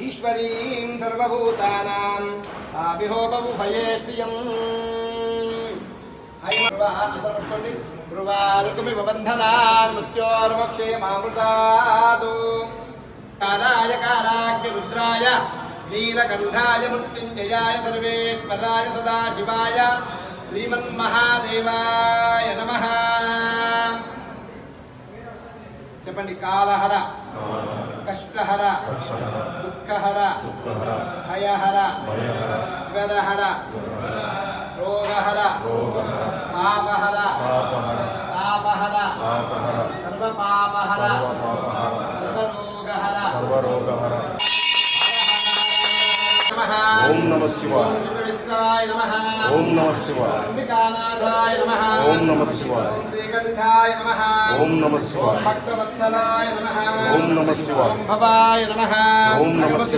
ఈశ్వరీం సర్వభూతానాం ఆవిహోపముభయేష్టియం బ్రువారుకమివ బంధనాన్ మృత్యోర్మోక్షేమామృతాదు కాలాయ కాలాగ్నిరుద్రాయ నీలకంఠాయ మృత్యుంజయాయ సర్వేత్పదాయ సదాశివాయ శ్రీమన్మహాదేవాయ నమః. చెప్పండి. కాలహర, కష్టహర, దుఃఖహర, భయహర, జ్వరహర, రోగహర, పాపహర, తాపహర, సర్వపాపహర, సర్వరోగహర. ఓం నమః శివాయ. విష్ణువిష్ణాయ నమః. ఓం నమః శివాయ. అంబికానాథాయ నమః. ఓం నమః శివాయ. శ్రీకంఠాయ నమః. ఓం నమః శివాయ. భక్తవత్సలాయ నమః. ఓం నమః శివాయ. ఓం భవాయ నమః. ఓం నమః శివాయ.